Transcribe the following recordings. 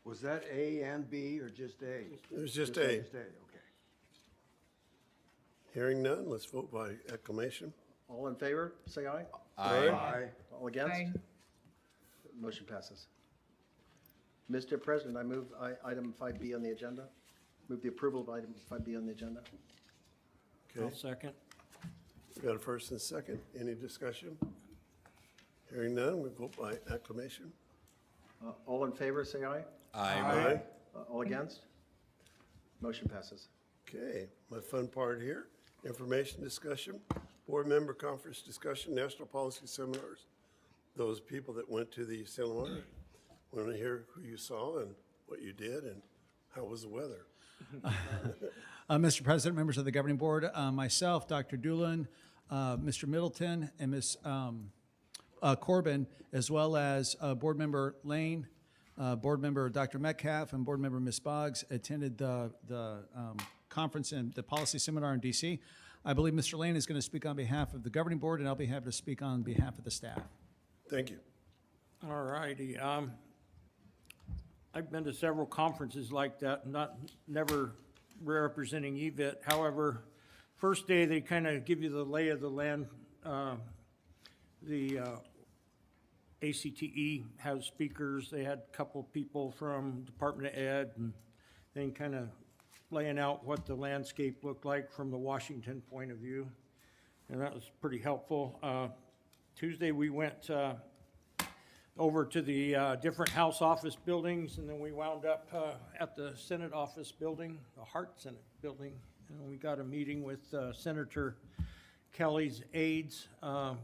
Was that A and B or just A? It was just A. Just A, okay. Hearing none, let's vote by acclamation. All in favor, say aye. Aye. All against? Aye. Motion passes. Mr. President, I move item 5B on the agenda. Move the approval of item 5B on the agenda. Okay, second. we got a first and a second. Any discussion? Hearing none, we vote by acclamation. All in favor, say aye. Aye. All against? Motion passes. Okay, my fun part here, information discussion, board member conference discussion, national policy seminars. Those people that went to the seminar, want to hear who you saw and what you did and how was the weather? Mr. President, members of the governing board, myself, Dr. Doolin, Mr. Middleton, and Ms. Corbin, as well as Board Member Lane, Board Member Dr. Metcalf, and Board Member Ms. Boggs attended the conference and the policy seminar in DC. I believe Mr. Lane is going to speak on behalf of the governing board, and I'll be happy to speak on behalf of the staff. Thank you. All righty. I've been to several conferences like that, never representing EVIT. However, first day they kind of give you the lay of the land. The ACTE has speakers. They had a couple people from Department of Ed, and then kind of laying out what the landscape looked like from the Washington point of view, and that was pretty helpful. Tuesday we went over to the different House office buildings, and then we wound up at the Senate office building, the Hart Senate building, and we got a meeting with Senator Kelly's aides.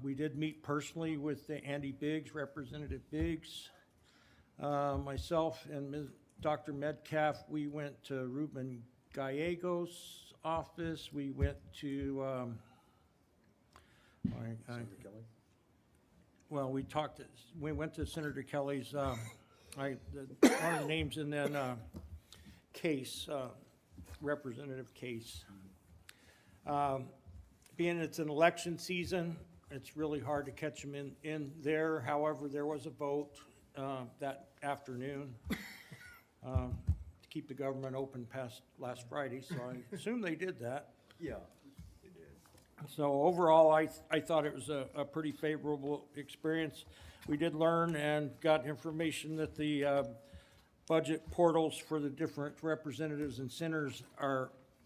We did meet personally with Andy Biggs, Representative Biggs. Myself and Dr. Metcalf, we went to Ruben Gallegos' office. We went to, Senator Kelly? well, we went to Senator Kelly's, one of the names, and then Case, Representative Case. Being it's an election season, it's really hard to catch them in there. However, there was a vote that afternoon to keep the government open past last Friday, so I assume they did that. Yeah. So overall, I thought it was a pretty favorable experience. We did learn and got information that the budget portals for the different representatives and senators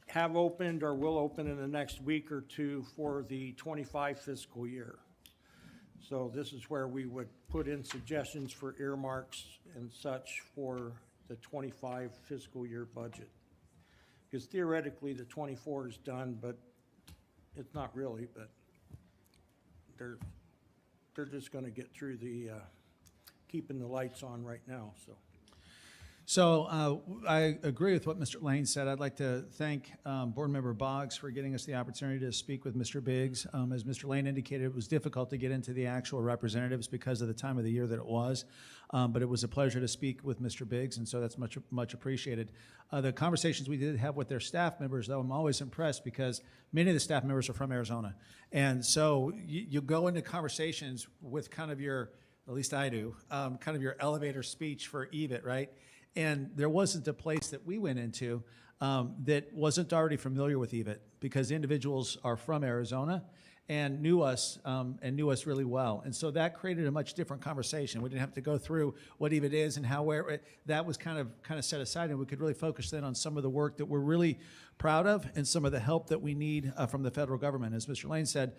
have opened or will open in the next week or two for the 25 fiscal year. So this is where we would put in suggestions for earmarks and such for the 25 fiscal year budget. Because theoretically, the 24 is done, but it's not really, but they're just gonna get through the, keeping the lights on right now, so. So I agree with what Mr. Lane said. I'd like to thank Board Member Boggs for getting us the opportunity to speak with Mr. Biggs. As Mr. Lane indicated, it was difficult to get into the actual representatives because of the time of the year that it was, but it was a pleasure to speak with Mr. Biggs, and so that's much appreciated. The conversations we did have with their staff members, though, I'm always impressed because many of the staff members are from Arizona. And so you go into conversations with kind of your, at least I do, kind of your elevator speech for EVIT, right? And there wasn't a place that we went into that wasn't already familiar with EVIT because the individuals are from Arizona and knew us really well. And so that created a much different conversation. We didn't have to go through what EVIT is and how, where that was kind of set aside, and we could really focus then on some of the work that we're really proud of and some of the help that we need from the federal government. As Mr. Lane said,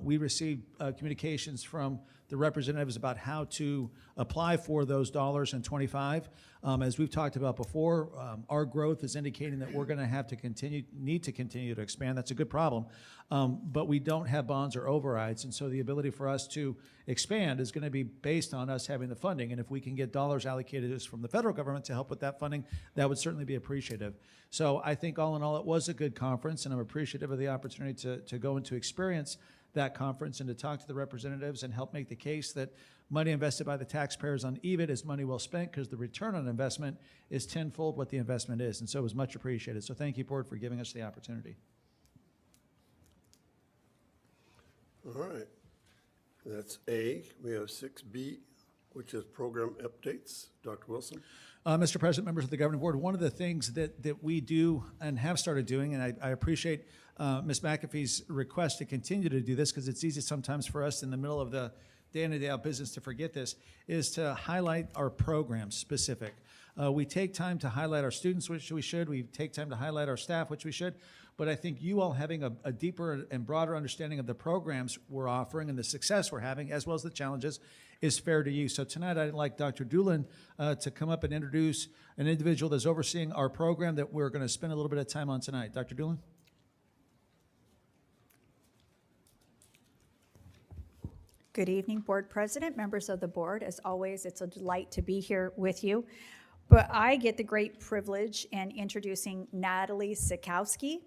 we received communications from the representatives about how to apply for those dollars in 25. As we've talked about before, our growth is indicating that we're going to need to continue to expand. That's a good problem, but we don't have bonds or overrides, and so the ability for us to expand is going to be based on us having the funding. And if we can get dollars allocated to us from the federal government to help with that funding, that would certainly be appreciative. So I think all in all, it was a good conference, and I'm appreciative of the opportunity to go and to experience that conference and to talk to the representatives and help make the case that money invested by the taxpayers on EVIT is money well spent because the return on investment is tenfold what the investment is. And so it was much appreciated. So thank you, Board, for giving us the opportunity. All right, that's A. We have 6B, which is program updates. Dr. Wilson? Mr. President, members of the Governing Board, one of the things that we do and have started doing, and I appreciate Ms. McAfee's request to continue to do this because it's easy sometimes for us in the middle of the day in and day out business to forget this, is to highlight our programs specific. We take time to highlight our students, which we should. We take time to highlight our staff, which we should. But I think you all having a deeper and broader understanding of the programs we're offering and the success we're having, as well as the challenges, is fair to you. So tonight, I'd like Dr. Doolin to come up and introduce an individual that's overseeing our program that we're going to spend a little bit of time on tonight. Dr. Doolin? Good evening, Board President, members of the board. As always, it's a delight to be here with you. But I get the great privilege in introducing Natalie Sikowski.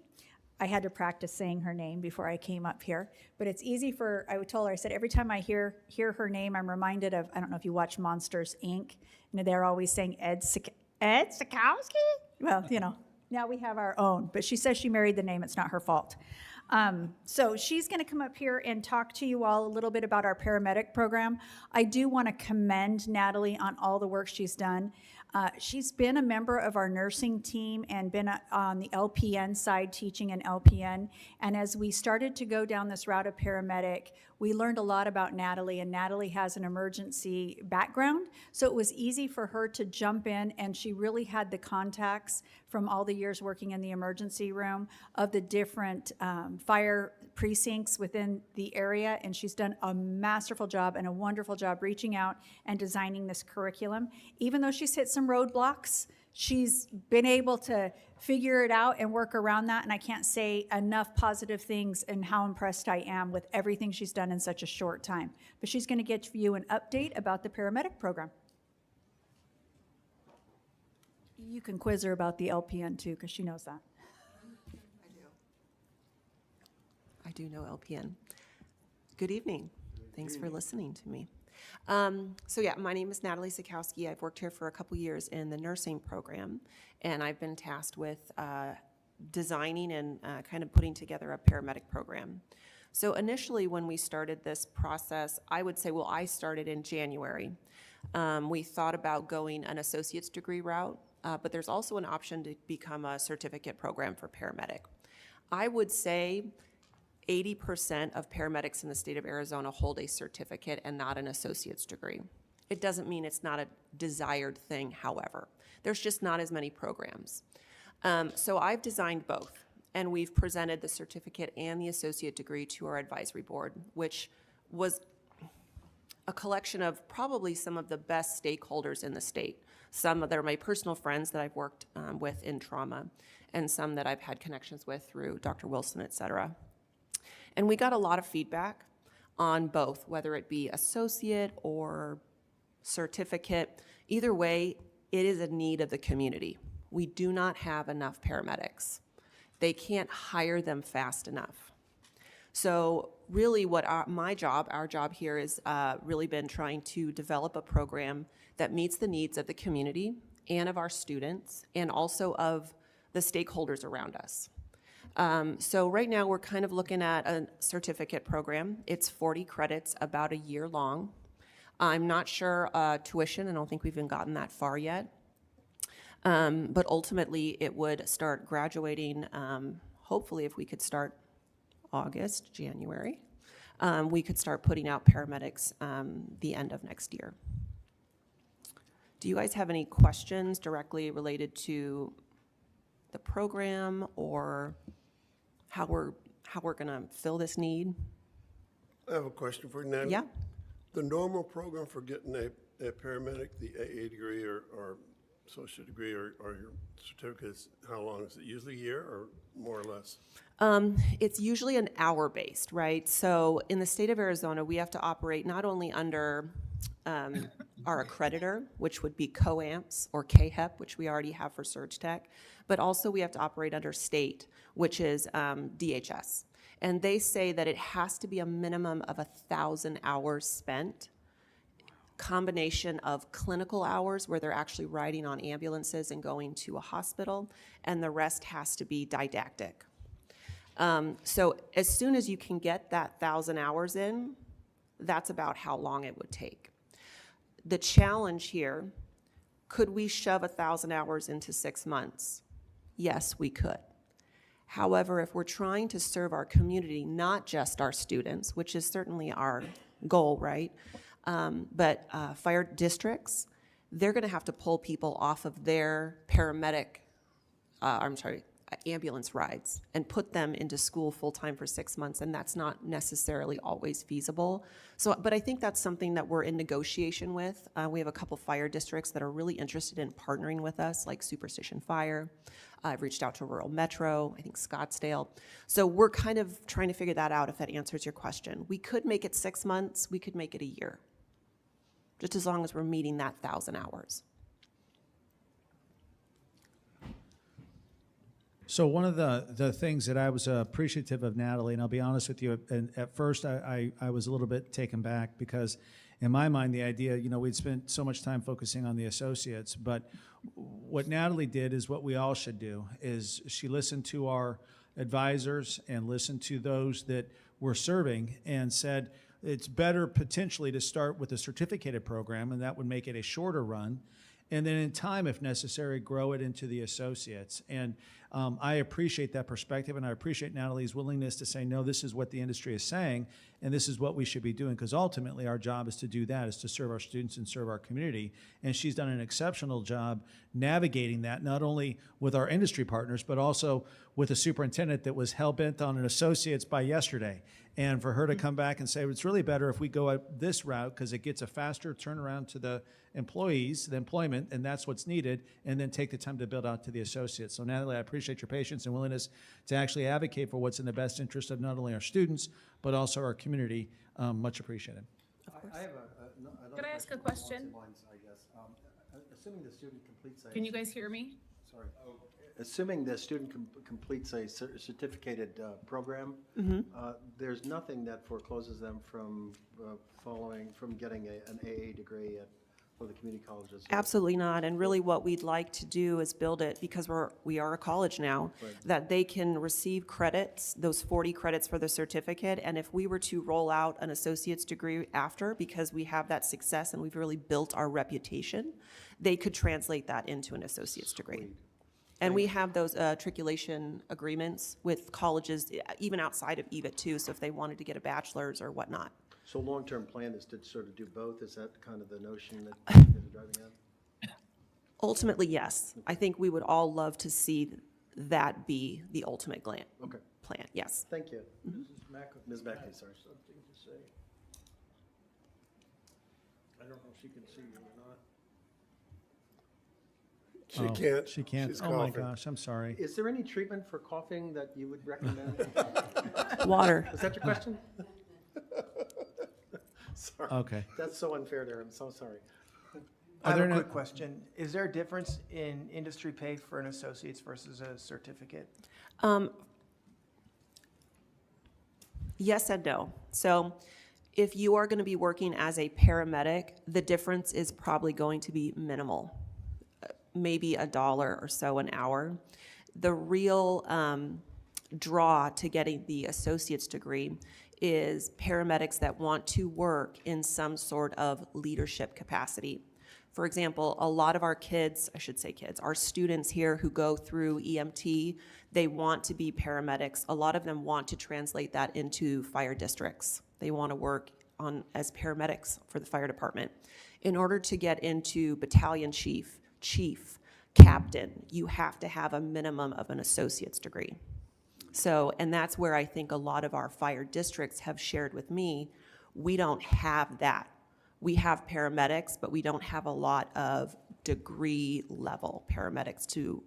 I had to practice saying her name before I came up here, but it's easy for, I told her, I said, every time I hear her name, I'm reminded of, I don't know if you watch Monsters, Inc., and they're always saying Ed Sikowski? Well, you know, now we have our own, but she says she married the name, it's not her fault. So she's going to come up here and talk to you all a little bit about our paramedic program. I do want to commend Natalie on all the work she's done. She's been a member of our nursing team and been on the LPN side teaching an LPN. And as we started to go down this route of paramedic, we learned a lot about Natalie, and Natalie has an emergency background. So it was easy for her to jump in, and she really had the contacts from all the years working in the emergency room of the different fire precincts within the area. And she's done a masterful job and a wonderful job reaching out and designing this curriculum. Even though she's hit some roadblocks, she's been able to figure it out and work around that, and I can't say enough positive things and how impressed I am with everything she's done in such a short time. But she's going to get you an update about the paramedic program. You can quiz her about the LPN too, because she knows that. I do know LPN. Good evening. Thanks for listening to me. So yeah, my name is Natalie Sikowski. I've worked here for a couple years in the nursing program, and I've been tasked with designing and kind of putting together a paramedic program. So initially when we started this process, I would say, well, I started in January. We thought about going an associate's degree route, but there's also an option to become a certificate program for paramedic. I would say 80% of paramedics in the state of Arizona hold a certificate and not an associate's degree. It doesn't mean it's not a desired thing, however. There's just not as many programs. So I've designed both, and we've presented the certificate and the associate degree to our advisory board, which was a collection of probably some of the best stakeholders in the state. Some that are my personal friends that I've worked with in trauma, and some that I've had connections with through Dr. Wilson, et cetera. And we got a lot of feedback on both, whether it be associate or certificate. Either way, it is a need of the community. We do not have enough paramedics. They can't hire them fast enough. So really what our job here is really been trying to develop a program that meets the needs of the community and of our students and also of the stakeholders around us. So right now we're kind of looking at a certificate program. It's 40 credits, about a year long. I'm not sure tuition, I don't think we've even gotten that far yet. But ultimately it would start graduating, hopefully if we could start August, January, we could start putting out paramedics the end of next year. Do you guys have any questions directly related to the program or how we're going to fill this need? I have a question for you, Natalie. Yeah. The normal program for getting a paramedic, the AA degree or associate degree or your certificates, how long is it? Usually a year or more or less? It's usually an hour-based, right? So in the state of Arizona, we have to operate not only under our accreditor, which would be COAMPS or KHEP, which we already have for Surge Tech, but also we have to operate under state, which is DHS. And they say that it has to be a minimum of 1,000 hours spent, combination of clinical hours where they're actually riding on ambulances and going to a hospital, and the rest has to be didactic. So as soon as you can get that 1,000 hours in, that's about how long it would take. The challenge here, could we shove 1,000 hours into 6 months? Yes, we could. However, if we're trying to serve our community, not just our students, which is certainly our goal, right? But fire districts, they're gonna have to pull people off of their ambulance rides and put them into school full-time for 6 months, and that's not necessarily always feasible. So, but I think that's something that we're in negotiation with. We have a couple fire districts that are really interested in partnering with us, like Superstition Fire. I've reached out to Rural Metro, I think Scottsdale. So we're kind of trying to figure that out, if that answers your question. We could make it 6 months, we could make it a year, just as long as we're meeting that 1,000 hours. So one of the things that I was appreciative of, Natalie, and I'll be honest with you, and at first I was a little bit taken back because in my mind, the idea, we'd spent so much time focusing on the associates, but what Natalie did is what we all should do, is she listened to our advisors and listened to those that we're serving and said, it's better potentially to start with a certificated program, and that would make it a shorter run. And then in time, if necessary, grow it into the associates. And I appreciate that perspective, and I appreciate Natalie's willingness to say, no, this is what the industry is saying, and this is what we should be doing, because ultimately our job is to do that, is to serve our students and serve our community. And she's done an exceptional job navigating that, not only with our industry partners, but also with a superintendent that was hell-bent on an associate's by yesterday. And for her to come back and say, it's really better if we go this route because it gets a faster turnaround to the employees, the employment, and that's what's needed, and then take the time to build out to the associates. So Natalie, I appreciate your patience and willingness to actually advocate for what's in the best interest of not only our students, but also our community. Much appreciated. I have Could I ask a question? Assuming the student completes Can you guys hear me? Sorry. Assuming the student completes a certificated program, there's nothing that forecloses them from getting an AA degree for the community colleges. Absolutely not, and really what we'd like to do is build it, because we are a college now, Right. that they can receive credits, those 40 credits for the certificate, and if we were to roll out an associate's degree after, because we have that success and we've really built our reputation, they could translate that into an associate's degree. And we have those matriculation agreements with colleges, even outside of EVIT too, so if they wanted to get a bachelor's or whatnot. So long-term plan is to sort of do both? Is that kind of the notion that you're driving at? Ultimately, yes. I think we would all love to see that be the ultimate plan, Okay, yes. thank you. Ms. Mackey, sorry. Something to say. I don't know if she can see you or not. She Oh, can't. She can't. She's Oh, my coughing. gosh, I'm sorry. Is there any treatment for coughing that you would recommend? Water. Is that your question? Sorry. Okay. That's so unfair there. I'm so sorry. I have there a no- quick question. Is there a difference in industry pay for an associate's versus a certificate? Yes and no. So if you are going to be working as a paramedic, the difference is probably going to be minimal, maybe $1 or so an hour. The real draw to getting the associate's degree is paramedics that want to work in some sort of leadership capacity. For example, a lot of our kids, I should say kids, our students here who go through EMT, they want to be paramedics. A lot of them want to translate that into fire districts. They want to work as paramedics for the fire department. In order to get into battalion chief, captain, you have to have a minimum of an associate's degree. So, and that's where I think a lot of our fire districts have shared with me, we don't have that. We have paramedics, but we don't have a lot of degree level paramedics to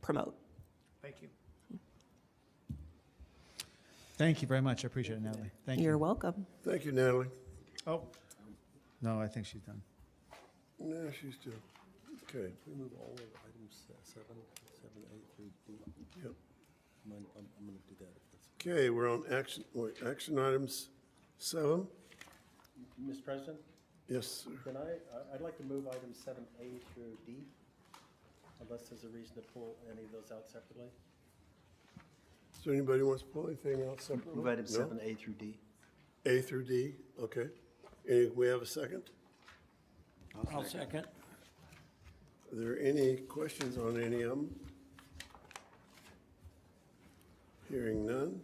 promote. Thank you. Thank you very much. I appreciate it, Natalie. Thank You're you. welcome. Thank you, Natalie. Oh, no, I think she's done. No, she's still, okay. We move all of items 7, 8 through D. Yep. I'm going to do that if that's. Okay, we're on action items 7. Mr. President, Yes, sir. can I'd like to move items 7A through D, unless there's a reason to pull any of those out separately. Is there anybody who wants to pull anything out separately? Move items No? 7A through D. A through D, okay. We have a second? I'll second. Are there any questions on any of them? Hearing none.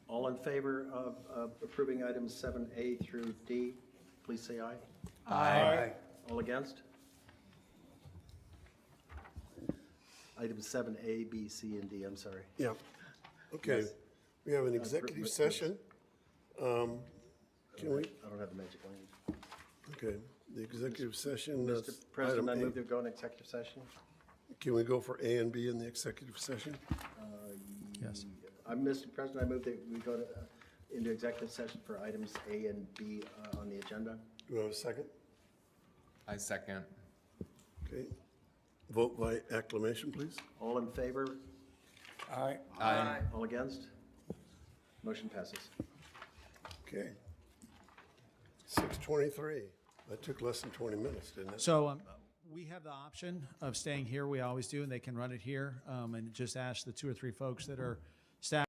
All in favor of approving items 7A through D, please say aye. Aye. All against? Items 7A, B, C, and D, I'm sorry. Yeah. Okay. Yes. We have an executive session. Can we, I don't have the magic language. okay, the executive session. Mr. that's President, I item A. move to go in executive session. Can we go for A and B in the executive session? Yes. Mr. President, I move that we go into executive session for items A and B on the agenda. Do I have a second? I second. Okay. Vote by acclamation, please. All in favor? Aye. Aye. All against? Motion passes. Okay. 6:23. That took less than 20 minutes, didn't it? So we have the option of staying here. We always do, and they can run it here. And just ask the 2 or 3 folks that are staff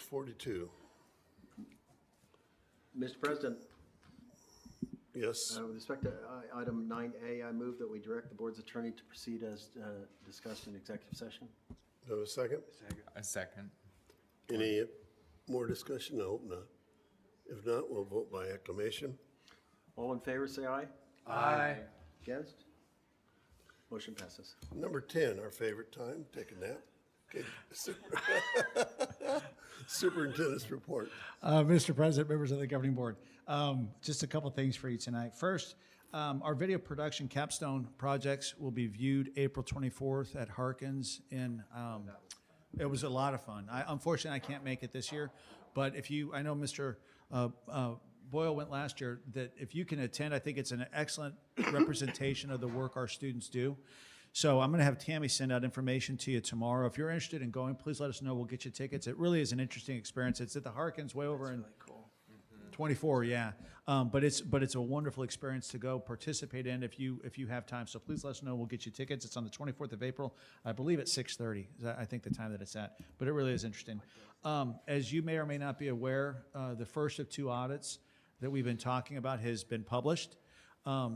6:42. Mr. President, Yes, with respect to item 9A, I move that we direct the board's attorney to proceed as discussed in executive session. do I have a second? I second. Any more discussion? I hope not. If not, we'll vote by acclamation. All in favor, say aye. Aye. Against? Motion passes. Number 10, our favorite time, take a nap. Okay. Superintendent's report. Mr. President, members of the governing board, just a couple things for you tonight. First, our video production capstone projects will be viewed April 24th at Harkins in, it was a lot of fun. Unfortunately, I can't make it this year, but I know Mr. Boyle went last year, that if you can attend, I think it's an excellent representation of the work our students do. So I'm going to have Tammy send out information to you tomorrow. If you're interested in going, please let us know. We'll get you tickets. It really is an interesting experience. It's at the Harkins way over in Really cool. 24, yeah. But it's a wonderful experience to go participate in if you have time. So please let us know. We'll get you tickets. It's on the 24th of April, I believe at 6:30. I think the time that it's at. But it really is interesting. As you may or may not be aware, the first of 2 audits that we've been talking about has been published.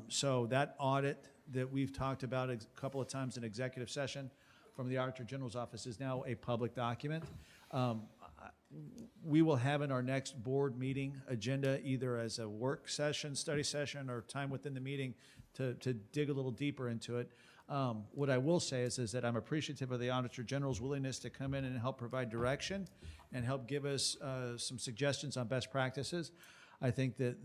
So that audit that we've talked about a couple of times in executive session from the Auditor General's office is now a public document. We will have in our next board meeting agenda either as a work session, study session, or time within the meeting to dig a little deeper into it. What I will say is that I'm appreciative of the Auditor General's willingness to come in and help provide direction and help give us some suggestions on best practices. I think that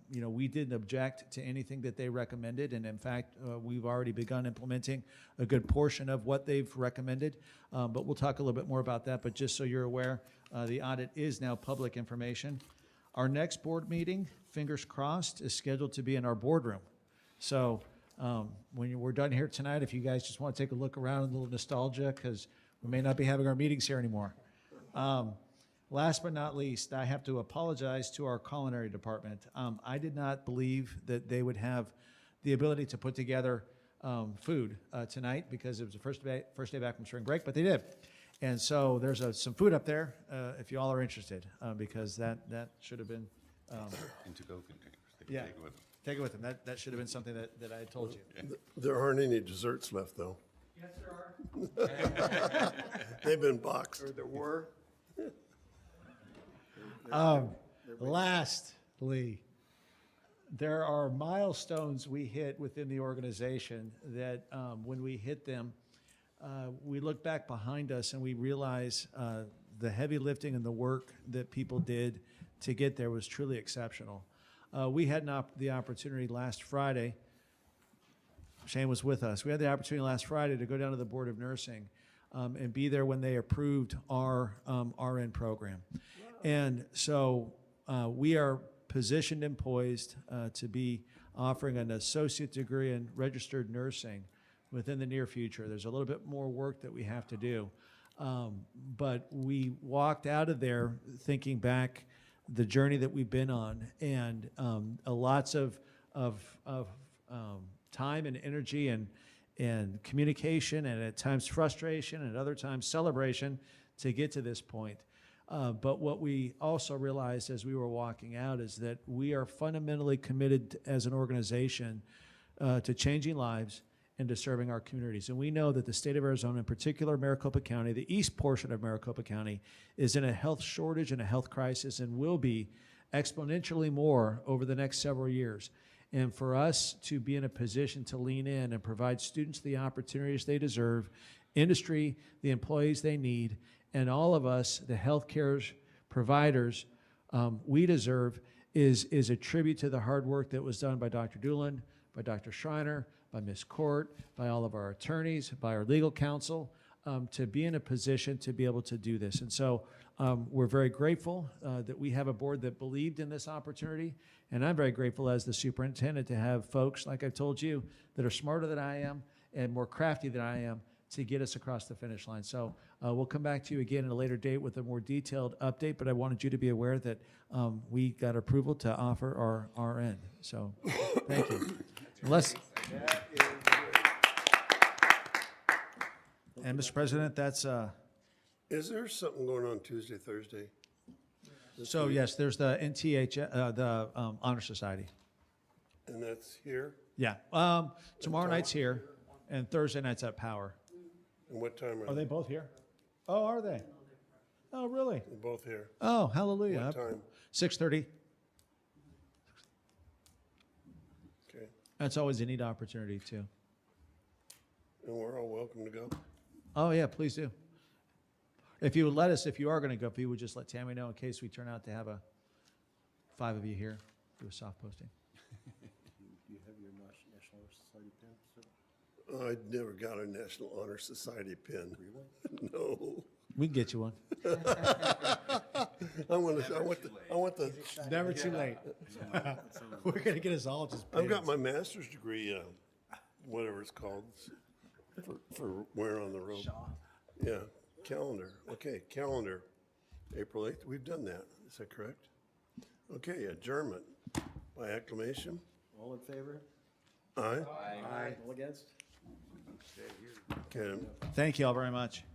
we didn't object to anything that they recommended, and in fact, we've already begun implementing a good portion of what they've recommended. But we'll talk a little bit more about that. But just so you're aware, the audit is now public information. Our next board meeting, fingers crossed, is scheduled to be in our boardroom. So when we're done here tonight, if you guys just want to take a look around, a little nostalgia, because we may not be having our meetings here anymore. Last but not least, I have to apologize to our culinary department. I did not believe that they would have the ability to put together food tonight because it was the first day back from spring break, but they did. And so there's some food up there if you all are interested, because that should have been. In to-go containers. They can Yeah, take it with them. take it with them. That should have been something that I had told you. There aren't any desserts left, though. Yes, there are. They've been boxed. Or there were. Lastly, there are milestones we hit within the organization that when we hit them, we look back behind us and we realize the heavy lifting and the work that people did to get there was truly exceptional. We had the opportunity last Friday. Shane was with us. We had the opportunity last Friday to go down to the Board of Nursing and be there when they approved our RN program. And so we are positioned and poised to be offering an associate degree in registered nursing within the near future. There's a little bit more work that we have to do. But we walked out of there thinking back the journey that we've been on, and lots of time and energy and communication, and at times frustration, and at other times celebration to get to this point. But what we also realized as we were walking out is that we are fundamentally committed as an organization to changing lives and to serving our communities. And we know that the state of Arizona, in particular Maricopa County, the east portion of Maricopa County, is in a health shortage and a health crisis, and will be exponentially more over the next several years. And for us to be in a position to lean in and provide students the opportunities they deserve, industry, the employees they need, and all of us, the healthcare providers we deserve, is a tribute to the hard work that was done by Dr. Doolin, by Dr. Schreiner, by Ms. Court, by all of our attorneys, by our legal counsel, to be in a position to be able to do this. And so we're very grateful that we have a board that believed in this opportunity. And I'm very grateful as the superintendent to have folks, like I've told you, that are smarter than I am and more crafty than I am to get us across the finish line. So we'll come back to you again at a later date with a more detailed update, but I wanted you to be aware that we got approval to offer our RN. So thank you. And Mr. President, that's Is there something going on Tuesday, Thursday? So yes, there's the NTH, the Honor Society. And that's here? Yeah. Tomorrow night's here, and Thursday night's at Power. And what time Are they both here? Oh, are they? Oh, really? They're both here. Oh, hallelujah. What time? 6:30. Okay. That's always a neat opportunity, too. And we're all welcome to go? Oh, yeah, please do. If you would let us, if you are going to go, if you would just let Tammy know in case we turn out to have 5 of you here, do a soft posting. Do you have your National Honor Society pin? Sir? I never got a National Honor Society pin. Really? No. We can get you one. I want the, Never too late. We're going to get us all just I've got pins. my master's degree, whatever it's called, for wearing on the robe. Yeah, calendar. Okay, calendar. April 8th, we've done that. Is that correct? Okay, adjournment by acclamation. All in favor? Aye. All against? Okay. Thank you all very much.